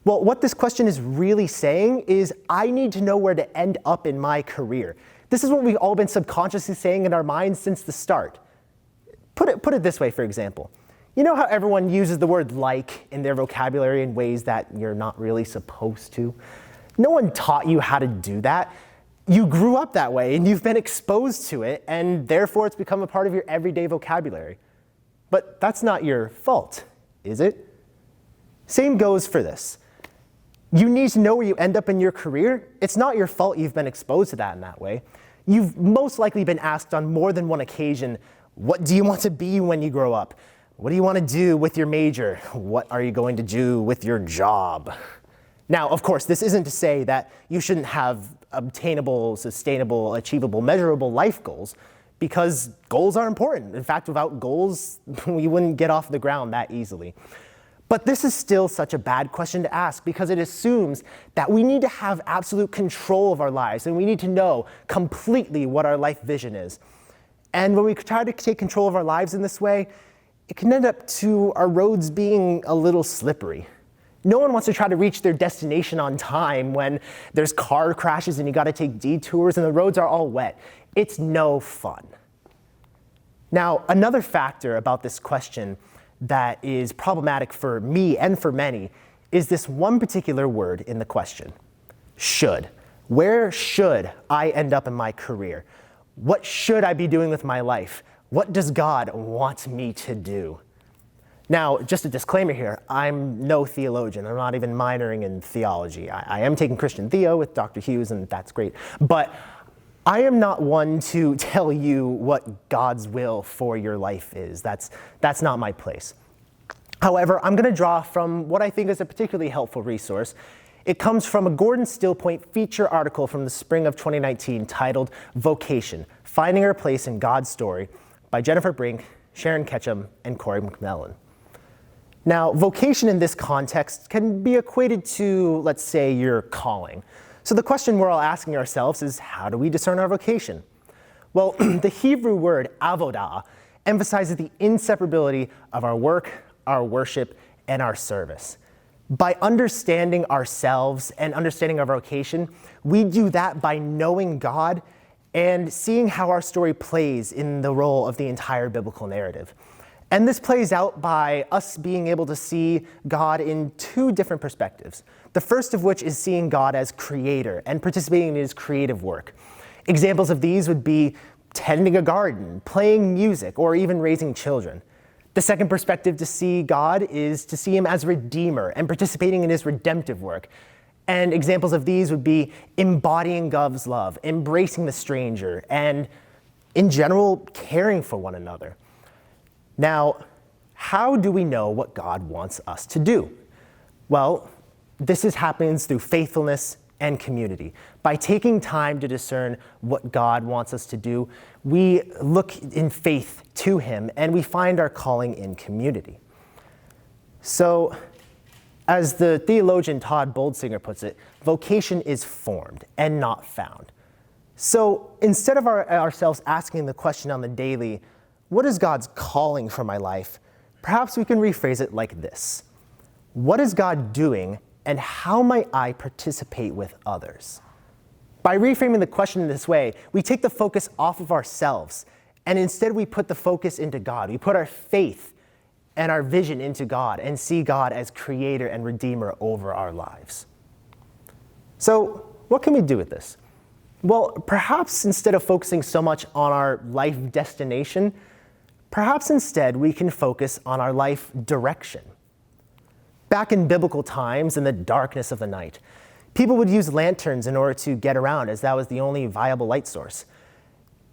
Well, what this question is really saying is I need to know where to end up in my career. This is what we've all been subconsciously saying in our minds since the start. Put it this way, for example. You know how everyone uses the word like in their vocabulary in ways that you're not really supposed to? No one taught you how to do that. You grew up that way and you've been exposed to it, and therefore it's become a part of your everyday vocabulary. But that's not your fault, is it? Same goes for this. You need to know where you end up in your career. It's not your fault you've been exposed to that in that way. You've most likely been asked on more than one occasion, what do you want to be when you grow up? What do you want to do with your major? What are you going to do with your job? Now, of course, this isn't to say that you shouldn't have obtainable, sustainable, achievable, measurable life goals, because goals are important. In fact, without goals, we wouldn't get off the ground that easily. But this is still such a bad question to ask because it assumes that we need to have absolute control of our lives and we need to know completely what our life vision is. And when we try to take control of our lives in this way, it can end up to our roads being a little slippery. No one wants to try to reach their destination on time when there's car crashes and you gotta take detours and the roads are all wet. It's no fun. Now, another factor about this question that is problematic for me and for many is this one particular word in the question, should. Where should I end up in my career? What should I be doing with my life? What does God want me to do? Now, just a disclaimer here, I'm no theologian. I'm not even minoring in theology. I am taking Christian Theo with Dr. Hughes, and that's great. But I am not one to tell you what God's will for your life is. That's not my place. However, I'm going to draw from what I think is a particularly helpful resource. It comes from a Gordon Stillpoint feature article from the spring of 2019 titled Vocation, Finding Our Place in God's Story by Jennifer Brink, Sharon Ketchum, and Corey McMillan. Now, vocation in this context can be equated to, let's say, your calling. So the question we're all asking ourselves is, how do we discern our vocation? Well, the Hebrew word avodah emphasizes the inseparability of our work, our worship, and our service. By understanding ourselves and understanding our vocation, we do that by knowing God and seeing how our story plays in the role of the entire biblical narrative. And this plays out by us being able to see God in two different perspectives. The first of which is seeing God as creator and participating in his creative work. Examples of these would be tending a garden, playing music, or even raising children. The second perspective to see God is to see him as redeemer and participating in his redemptive work. And examples of these would be embodying God's love, embracing the stranger, and in general, caring for one another. Now, how do we know what God wants us to do? Well, this happens through faithfulness and community. By taking time to discern what God wants us to do, we look in faith to him and we find our calling in community. So, as the theologian Todd Boldsinger puts it, vocation is formed and not found. So instead of ourselves asking the question on the daily, what is God's calling for my life? Perhaps we can rephrase it like this. What is God doing and how might I participate with others? By reframing the question in this way, we take the focus off of ourselves and instead we put the focus into God. We put our faith and our vision into God and see God as creator and redeemer over our lives. So what can we do with this? Well, perhaps instead of focusing so much on our life destination, perhaps instead we can focus on our life direction. Back in biblical times, in the darkness of the night, people would use lanterns in order to get around, as that was the only viable light source.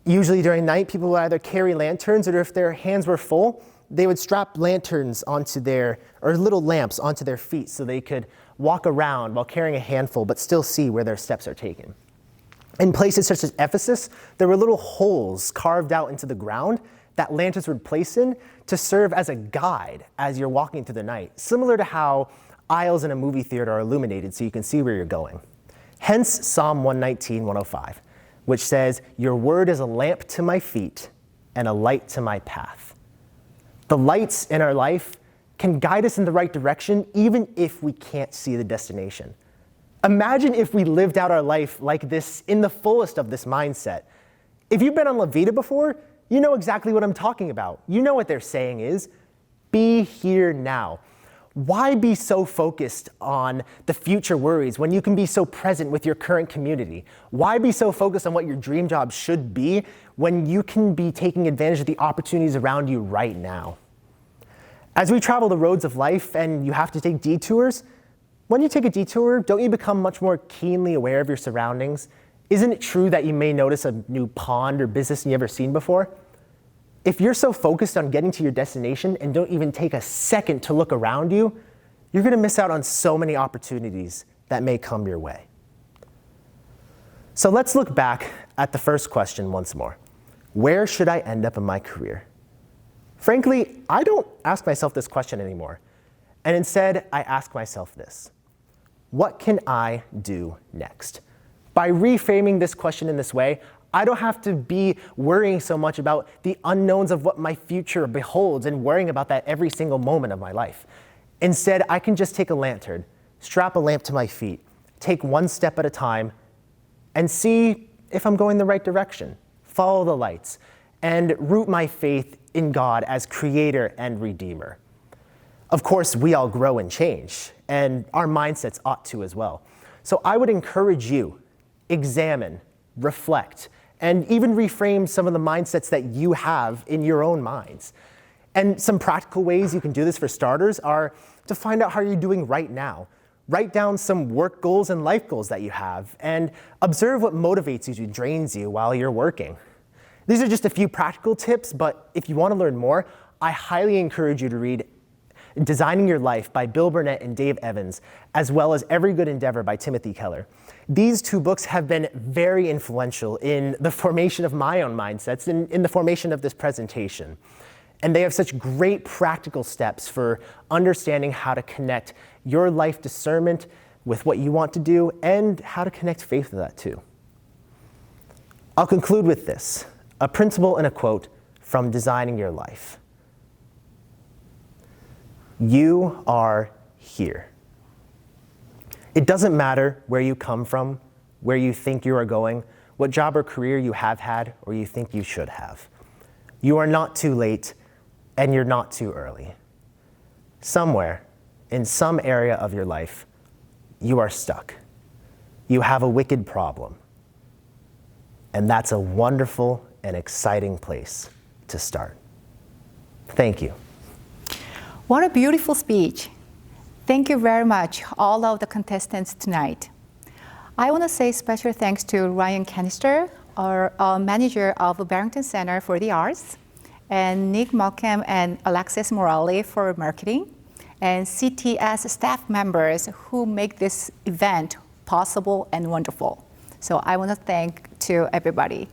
Usually during night, people would either carry lanterns, or if their hands were full, they would strap lanterns or little lamps onto their feet so they could walk around while carrying a handful but still see where their steps are taken. In places such as Ephesus, there were little holes carved out into the ground that lanterns would place in to serve as a guide as you're walking through the night, similar to how aisles in a movie theater are illuminated so you can see where you're going. Hence Psalm 119, 105, which says, "Your word is a lamp to my feet and a light to my path." The lights in our life can guide us in the right direction even if we can't see the destination. Imagine if we lived out our life like this in the fullest of this mindset. If you've been on La Vida before, you know exactly what I'm talking about. You know what their saying is, be here now. Why be so focused on the future worries when you can be so present with your current community? Why be so focused on what your dream job should be when you can be taking advantage of the opportunities around you right now? As we travel the roads of life and you have to take detours, when you take a detour, don't you become much more keenly aware of your surroundings? Isn't it true that you may notice a new pond or business you've never seen before? If you're so focused on getting to your destination and don't even take a second to look around you, you're going to miss out on so many opportunities that may come your way. So let's look back at the first question once more. Where should I end up in my career? Frankly, I don't ask myself this question anymore. And instead, I ask myself this. What can I do next? By reframing this question in this way, I don't have to be worrying so much about the unknowns of what my future beholds and worrying about that every single moment of my life. Instead, I can just take a lantern, strap a lamp to my feet, take one step at a time, and see if I'm going the right direction, follow the lights, and root my faith in God as creator and redeemer. Of course, we all grow and change, and our mindsets ought to as well. So I would encourage you, examine, reflect, and even reframe some of the mindsets that you have in your own minds. And some practical ways you can do this for starters are to find out how you're doing right now. Write down some work goals and life goals that you have, and observe what motivates you and drains you while you're working. These are just a few practical tips, but if you want to learn more, I highly encourage you to read Designing Your Life by Bill Burnett and Dave Evans, as well as Every Good Endeavor by Timothy Keller. These two books have been very influential in the formation of my own mindsets and in the formation of this presentation. And they have such great practical steps for understanding how to connect your life discernment with what you want to do and how to connect faith with that too. I'll conclude with this, a principle and a quote from Designing Your Life. You are here. It doesn't matter where you come from, where you think you are going, what job or career you have had or you think you should have. You are not too late and you're not too early. Somewhere, in some area of your life, you are stuck. You have a wicked problem. And that's a wonderful and exciting place to start. Thank you. What a beautiful speech. Thank you very much, all of the contestants tonight. I want to say special thanks to Ryan Canister, our manager of Barrington Center for the Arts, and Nick Markham and Alexis Morale for marketing, and CTS staff members who make this event possible and wonderful. So I want to thank to everybody.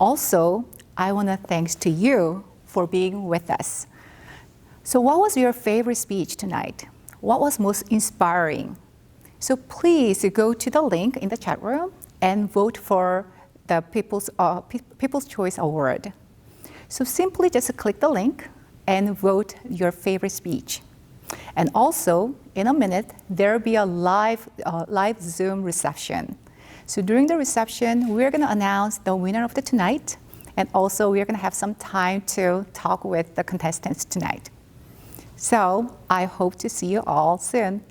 Also, I want to thanks to you for being with us. So what was your favorite speech tonight? What was most inspiring? So please go to the link in the chat room and vote for the People's Choice Award. So simply just click the link and vote your favorite speech. And also, in a minute, there will be a live Zoom reception. So during the reception, we're going to announce the winner of the tonight, and also we're going to have some time to talk with the contestants tonight. So I hope to see you all soon.